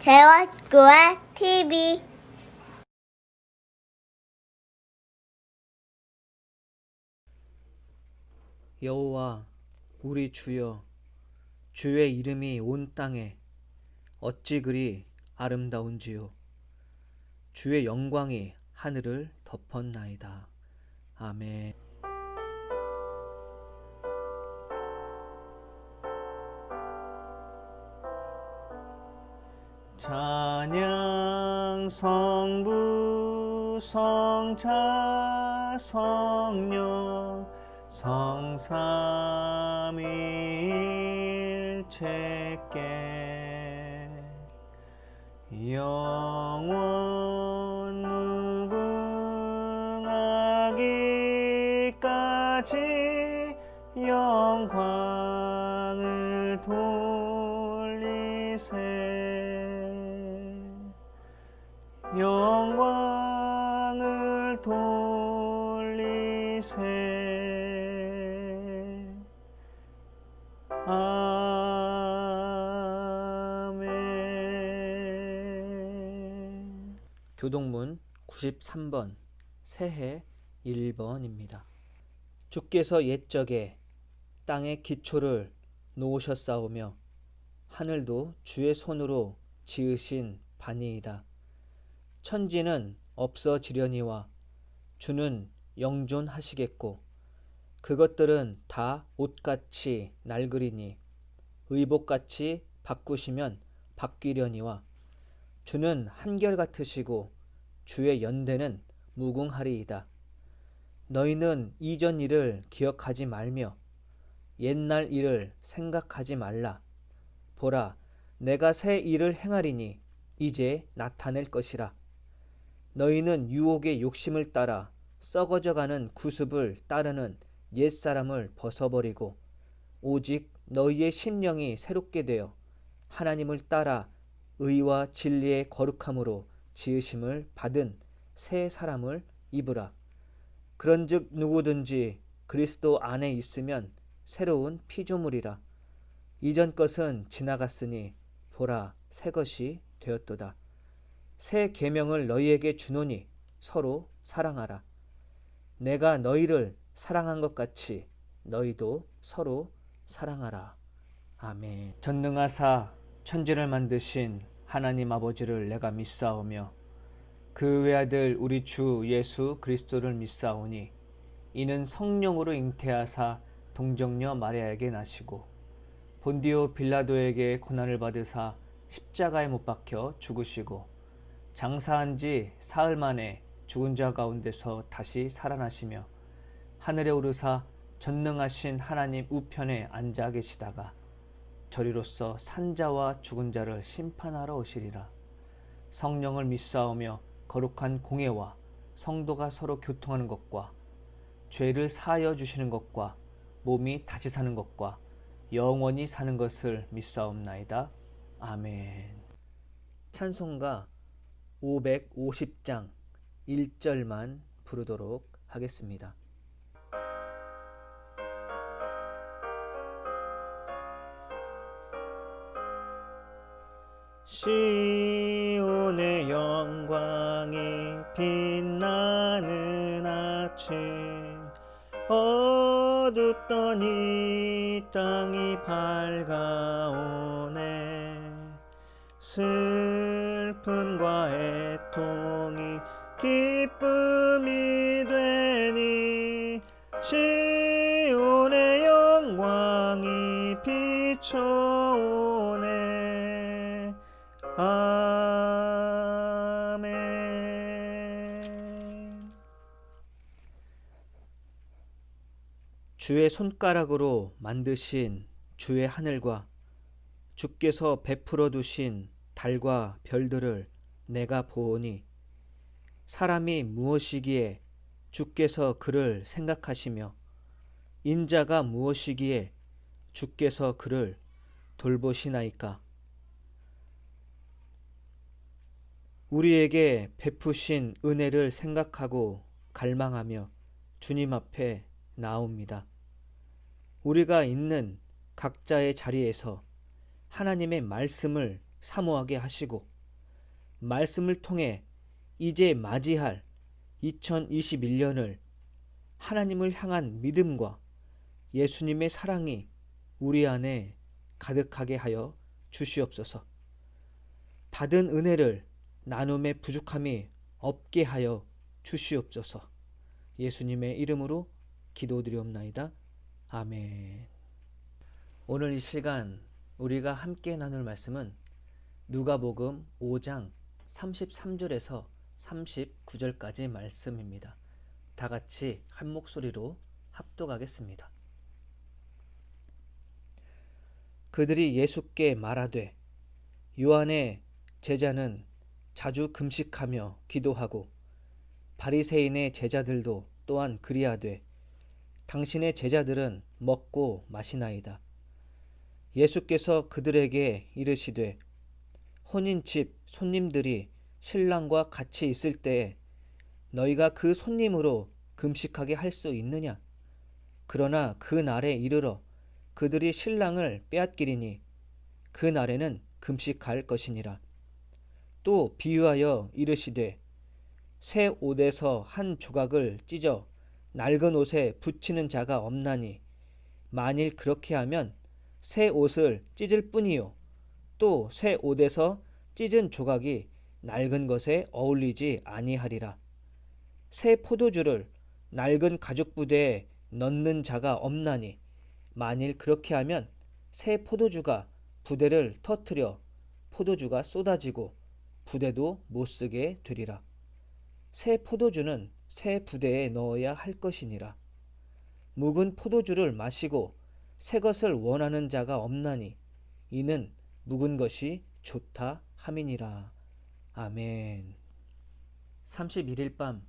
재웠구와 TV 여호와 우리 주여, 주의 이름이 온 땅에 어찌 그리 아름다운지요. 주의 영광이 하늘을 덮었나이다. 아멘. 찬양 성부 성자 성령 성삼위일체께 영원 무궁하기까지 영광을 돌리세. 영광을 돌리세. 아멘. 교동문 93번 새해 1번입니다. 주께서 옛적에 땅의 기초를 놓으셨사오며 하늘도 주의 손으로 지으신 바니이다. 천지는 없어지려니와 주는 영존하시겠고 그것들은 다 옷같이 낡으리니 의복같이 바꾸시면 바뀌려니와 주는 한결같으시고 주의 연대는 무궁하리이다. 너희는 이전 일을 기억하지 말며 옛날 일을 생각하지 말라. 보라, 내가 새 일을 행하리니 이제 나타낼 것이라. 너희는 유혹의 욕심을 따라 썩어져가는 구습을 따르는 옛사람을 벗어버리고 오직 너희의 심령이 새롭게 되어 하나님을 따라 의와 진리의 거룩함으로 지으심을 받은 새 사람을 입으라. 그런즉 누구든지 그리스도 안에 있으면 새로운 피조물이라. 이전 것은 지나갔으니 보라, 새 것이 되었도다. 새 계명을 너희에게 주노니 서로 사랑하라. 내가 너희를 사랑한 것 같이 너희도 서로 사랑하라. 아멘. 전능하사 천지를 만드신 하나님 아버지를 내가 믿사오며 그 외아들 우리 주 예수 그리스도를 믿사오니 이는 성령으로 잉태하사 동정녀 마리아에게 나시고 본디오 빌라도에게 고난을 받으사 십자가에 못 박혀 죽으시고 장사한 지 사흘 만에 죽은 자 가운데서 다시 살아나시며 하늘에 오르사 전능하신 하나님 우편에 앉아 계시다가 저리로서 산자와 죽은 자를 심판하러 오시리라. 성령을 믿사오며 거룩한 공예와 성도가 서로 교통하는 것과 죄를 사하여 주시는 것과 몸이 다시 사는 것과 영원히 사는 것을 믿사옵나이다. 아멘. 찬송가 550장 1절만 부르도록 하겠습니다. 시온의 영광이 빛나는 아침 어둡던 이 땅이 밝아오네. 슬픔과 애통이 기쁨이 되니 시온의 영광이 비춰오네. 아멘. 주의 손가락으로 만드신 주의 하늘과 주께서 베풀어 두신 달과 별들을 내가 보오니 사람이 무엇이기에 주께서 그를 생각하시며 인자가 무엇이기에 주께서 그를 돌보시나이까. 우리에게 베푸신 은혜를 생각하고 갈망하며 주님 앞에 나옵니다. 우리가 있는 각자의 자리에서 하나님의 말씀을 사모하게 하시고 말씀을 통해 이제 맞이할 2021년을 하나님을 향한 믿음과 예수님의 사랑이 우리 안에 가득하게 하여 주시옵소서. 받은 은혜를 나눔의 부족함이 없게 하여 주시옵소서. 예수님의 이름으로 기도드리옵나이다. 아멘. 오늘 이 시간 우리가 함께 나눌 말씀은 누가복음 5장 33절에서 39절까지 말씀입니다. 다 같이 한 목소리로 합독하겠습니다. 그들이 예수께 말하되 요한의 제자는 자주 금식하며 기도하고 바리새인의 제자들도 또한 그리하되 당신의 제자들은 먹고 마시나이다. 예수께서 그들에게 이르시되 혼인집 손님들이 신랑과 같이 있을 때에 너희가 그 손님으로 금식하게 할 수 있느냐? 그러나 그 날에 이르러 그들이 신랑을 빼앗기리니 그 날에는 금식할 것이니라. 또 비유하여 이르시되 새 옷에서 한 조각을 찢어 낡은 옷에 붙이는 자가 없나니 만일 그렇게 하면 새 옷을 찢을 뿐이요 또 새 옷에서 찢은 조각이 낡은 것에 어울리지 아니하리라. 새 포도주를 낡은 가죽 부대에 넣는 자가 없나니 만일 그렇게 하면 새 포도주가 부대를 터뜨려 포도주가 쏟아지고 부대도 못쓰게 되리라. 새 포도주는 새 부대에 넣어야 할 것이니라. 묵은 포도주를 마시고 새 것을 원하는 자가 없나니 이는 묵은 것이 좋다 함이니라. 아멘. 31일 밤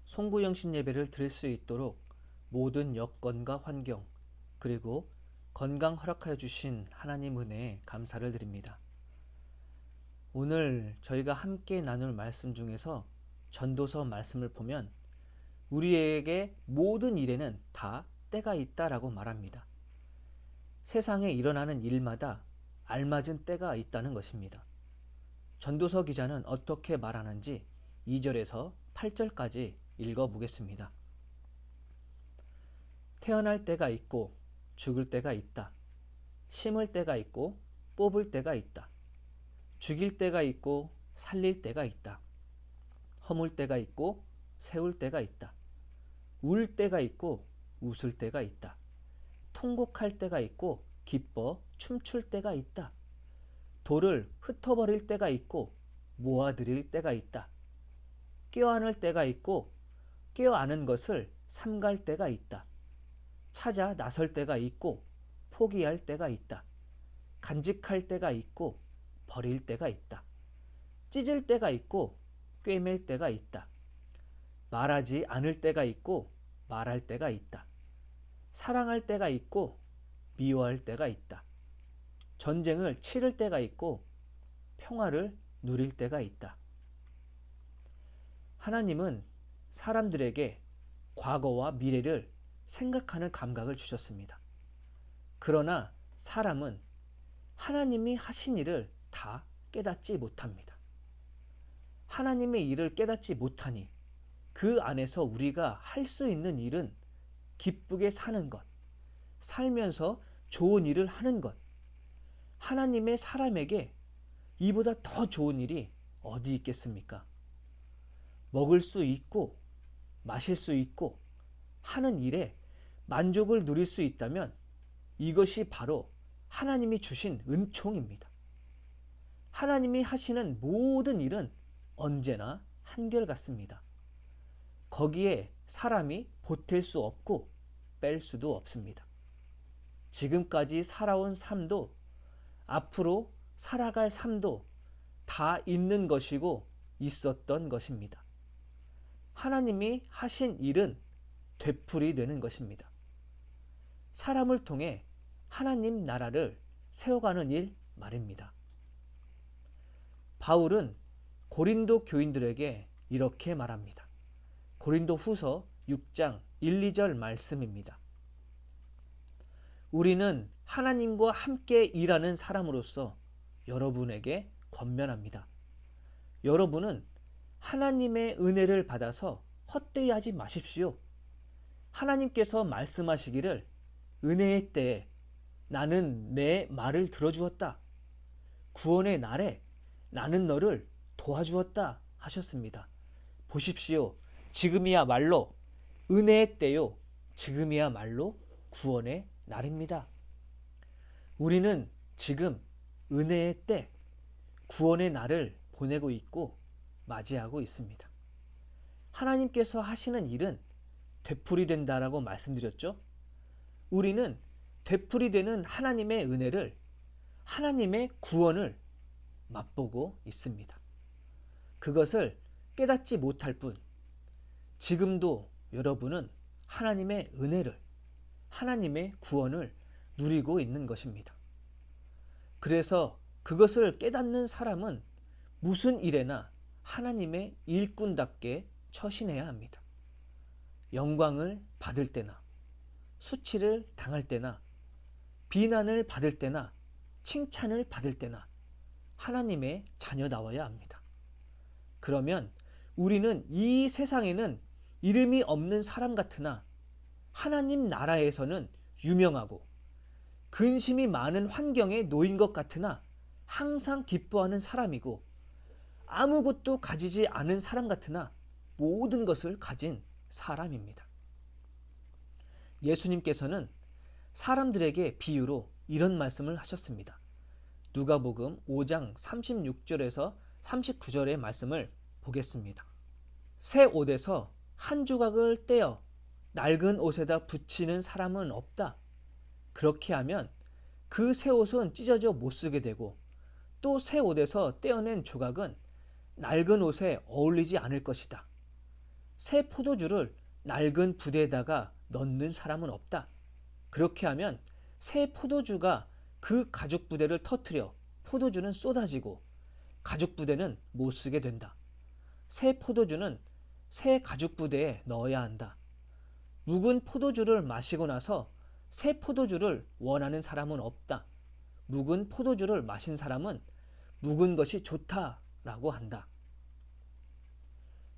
송구영신 예배를 드릴 수 있도록 모든 여건과 환경 그리고 건강 허락하여 주신 하나님 은혜에 감사를 드립니다. 오늘 저희가 함께 나눌 말씀 중에서 전도서 말씀을 보면 우리에게 모든 일에는 다 때가 있다라고 말합니다. 세상에 일어나는 일마다 알맞은 때가 있다는 것입니다. 전도서 기자는 어떻게 말하는지 2절에서 8절까지 읽어보겠습니다. 태어날 때가 있고 죽을 때가 있다. 심을 때가 있고 뽑을 때가 있다. 죽일 때가 있고 살릴 때가 있다. 허물 때가 있고 세울 때가 있다. 울 때가 있고 웃을 때가 있다. 통곡할 때가 있고 기뻐 춤출 때가 있다. 돌을 흩어버릴 때가 있고 모아들일 때가 있다. 껴안을 때가 있고 껴안은 것을 삼갈 때가 있다. 찾아 나설 때가 있고 포기할 때가 있다. 간직할 때가 있고 버릴 때가 있다. 찢을 때가 있고 꿰맬 때가 있다. 말하지 않을 때가 있고 말할 때가 있다. 사랑할 때가 있고 미워할 때가 있다. 전쟁을 치를 때가 있고 평화를 누릴 때가 있다. 하나님은 사람들에게 과거와 미래를 생각하는 감각을 주셨습니다. 그러나 사람은 하나님이 하신 일을 다 깨닫지 못합니다. 하나님의 일을 깨닫지 못하니 그 안에서 우리가 할 수 있는 일은 기쁘게 사는 것, 살면서 좋은 일을 하는 것. 하나님의 사람에게 이보다 더 좋은 일이 어디 있겠습니까? 먹을 수 있고 마실 수 있고 하는 일에 만족을 누릴 수 있다면 이것이 바로 하나님이 주신 은총입니다. 하나님이 하시는 모든 일은 언제나 한결같습니다. 거기에 사람이 보탤 수 없고 뺄 수도 없습니다. 지금까지 살아온 삶도 앞으로 살아갈 삶도 다 있는 것이고 있었던 것입니다. 하나님이 하신 일은 되풀이 되는 것입니다. 사람을 통해 하나님 나라를 세워가는 일 말입니다. 바울은 고린도 교인들에게 이렇게 말합니다. 고린도 후서 6장 1, 2절 말씀입니다. 우리는 하나님과 함께 일하는 사람으로서 여러분에게 권면합니다. 여러분은 하나님의 은혜를 받아서 헛되이 하지 마십시오. 하나님께서 말씀하시기를 은혜의 때에 나는 내 말을 들어주었다. 구원의 날에 나는 너를 도와주었다 하셨습니다. 보십시오. 지금이야말로 은혜의 때요. 지금이야말로 구원의 날입니다. 우리는 지금 은혜의 때, 구원의 날을 보내고 있고 맞이하고 있습니다. 하나님께서 하시는 일은 되풀이 된다라고 말씀드렸죠. 우리는 되풀이 되는 하나님의 은혜를, 하나님의 구원을 맛보고 있습니다. 그것을 깨닫지 못할 뿐, 지금도 여러분은 하나님의 은혜를, 하나님의 구원을 누리고 있는 것입니다. 그래서 그것을 깨닫는 사람은 무슨 일에나 하나님의 일꾼답게 처신해야 합니다. 영광을 받을 때나, 수치를 당할 때나, 비난을 받을 때나, 칭찬을 받을 때나 하나님의 자녀다워야 합니다. 그러면 우리는 이 세상에는 이름이 없는 사람 같으나 하나님 나라에서는 유명하고 근심이 많은 환경에 놓인 것 같으나 항상 기뻐하는 사람이고, 아무것도 가지지 않은 사람 같으나 모든 것을 가진 사람입니다. 예수님께서는 사람들에게 비유로 이런 말씀을 하셨습니다. 누가복음 5장 36절에서 39절의 말씀을 보겠습니다. 새 옷에서 한 조각을 떼어 낡은 옷에다 붙이는 사람은 없다. 그렇게 하면 그 새 옷은 찢어져 못 쓰게 되고, 또 새 옷에서 떼어낸 조각은 낡은 옷에 어울리지 않을 것이다. 새 포도주를 낡은 부대에다가 넣는 사람은 없다. 그렇게 하면 새 포도주가 그 가죽 부대를 터뜨려 포도주는 쏟아지고 가죽 부대는 못 쓰게 된다. 새 포도주는 새 가죽 부대에 넣어야 한다. 묵은 포도주를 마시고 나서 새 포도주를 원하는 사람은 없다. 묵은 포도주를 마신 사람은 묵은 것이 좋다라고 한다.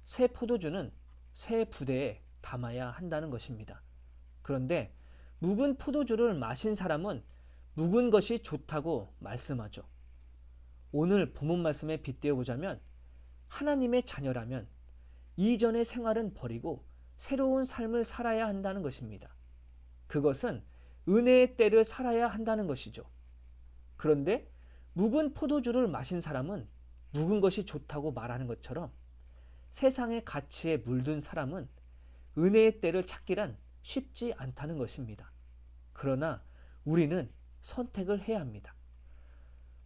새 포도주는 새 부대에 담아야 한다는 것입니다. 그런데 묵은 포도주를 마신 사람은 묵은 것이 좋다고 말씀하죠. 오늘 본문 말씀에 빗대어 보자면 하나님의 자녀라면 이전의 생활은 버리고 새로운 삶을 살아야 한다는 것입니다. 그것은 은혜의 때를 살아야 한다는 것이죠. 그런데 묵은 포도주를 마신 사람은 묵은 것이 좋다고 말하는 것처럼 세상의 가치에 물든 사람은 은혜의 때를 찾기란 쉽지 않다는 것입니다. 그러나 우리는 선택을 해야 합니다.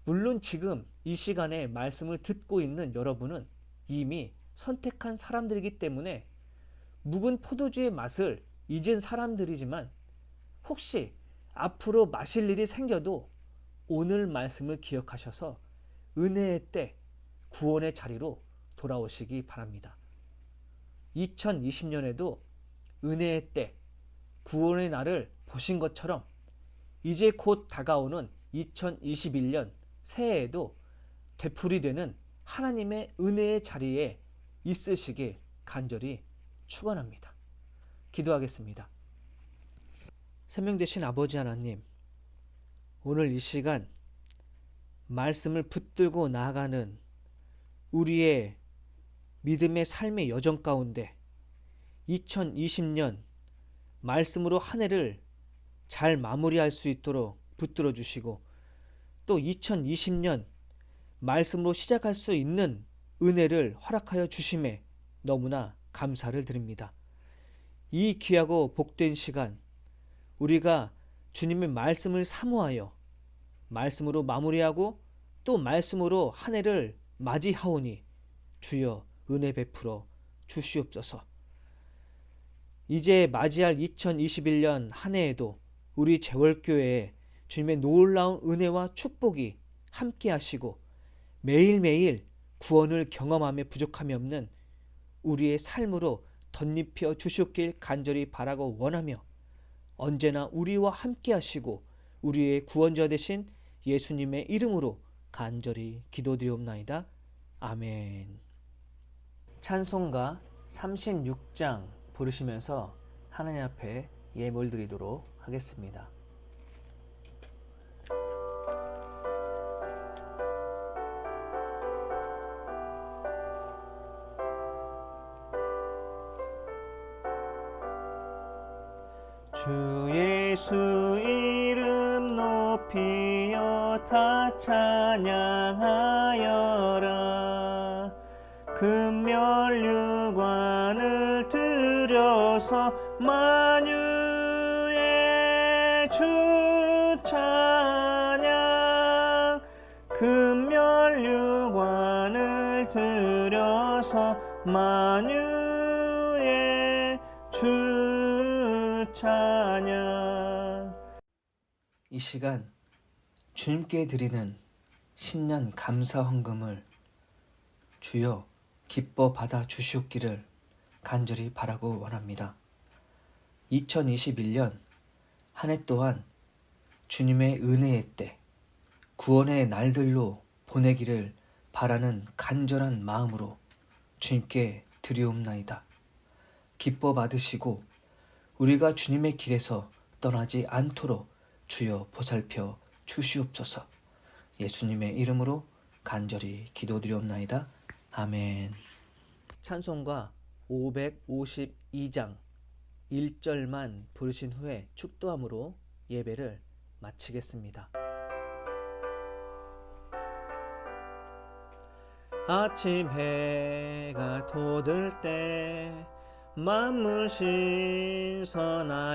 물론 지금 이 시간에 말씀을 듣고 있는 여러분은 이미 선택한 사람들이기 때문에 묵은 포도주의 맛을 잊은 사람들이지만, 혹시 앞으로 마실 일이 생겨도 오늘 말씀을 기억하셔서 은혜의 때, 구원의 자리로 돌아오시기 바랍니다. 2020년에도 은혜의 때, 구원의 날을 보신 것처럼 이제 곧 다가오는 2021년 새해에도 되풀이되는 하나님의 은혜의 자리에 있으시길 간절히 축원합니다. 기도하겠습니다. 생명 되신 아버지 하나님, 오늘 이 시간 말씀을 붙들고 나아가는 우리의 믿음의 삶의 여정 가운데 2020년 말씀으로 한 해를 잘 마무리할 수 있도록 붙들어 주시고, 또 2020년 말씀으로 시작할 수 있는 은혜를 허락하여 주심에 너무나 감사를 드립니다. 이 귀하고 복된 시간, 우리가 주님의 말씀을 사모하여 말씀으로 마무리하고 또 말씀으로 한 해를 맞이하오니 주여 은혜 베풀어 주시옵소서. 이제 맞이할 2021년 한 해에도 우리 재월교회에 주님의 놀라운 은혜와 축복이 함께 하시고 매일매일 구원을 경험함에 부족함이 없는 우리의 삶으로 덧입혀 주시옵길 간절히 바라고 원하며, 언제나 우리와 함께 하시고 우리의 구원자 되신 예수님의 이름으로 간절히 기도드리옵나이다. 아멘. 찬송가 36장 부르시면서 하나님 앞에 예물 드리도록 하겠습니다. 주 예수 이름 높이여 다 찬양하여라. 금면류관을 들여서 만유의 주 찬양. 금면류관을 들여서 만유의 주 찬양. 이 시간 주님께 드리는 신년 감사 헌금을 주여 기뻐 받아 주시옵기를 간절히 바라고 원합니다. 2021년 한 해 또한 주님의 은혜의 때, 구원의 날들로 보내기를 바라는 간절한 마음으로 주님께 드리옵나이다. 기뻐 받으시고 우리가 주님의 길에서 떠나지 않도록 주여 보살펴 주시옵소서. 예수님의 이름으로 간절히 기도드리옵나이다. 아멘. 찬송가 552장 1절만 부르신 후에 축도함으로 예배를 마치겠습니다. 아침 해가 돋을 때 만물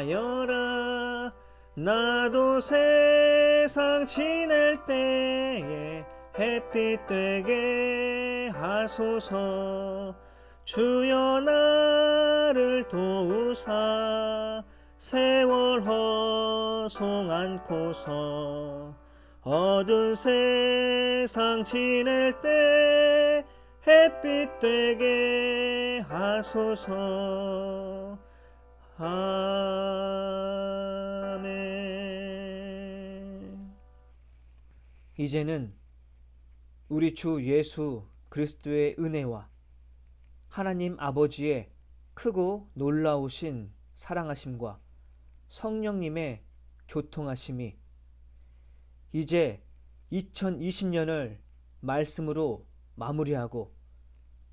신선하여라. 나도 세상 지낼 때에 햇빛 되게 하소서. 주여 나를 도우사 세월 허송 않고서 어두운 세상 지낼 때 햇빛 되게 하소서. 아멘. 이제는 우리 주 예수 그리스도의 은혜와 하나님 아버지의 크고 놀라우신 사랑하심과 성령님의 교통하심이 이제 2020년을 말씀으로 마무리하고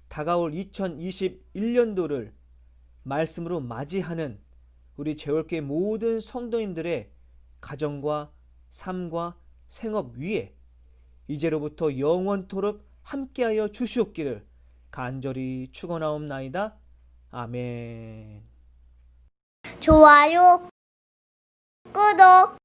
다가올 2021년도를 말씀으로 맞이하는 우리 제월교회 모든 성도님들의 가정과 삶과 생업 위에 이제로부터 영원토록 함께하여 주시옵기를 간절히 축원하옵나이다. 아멘. 좋아요, 구독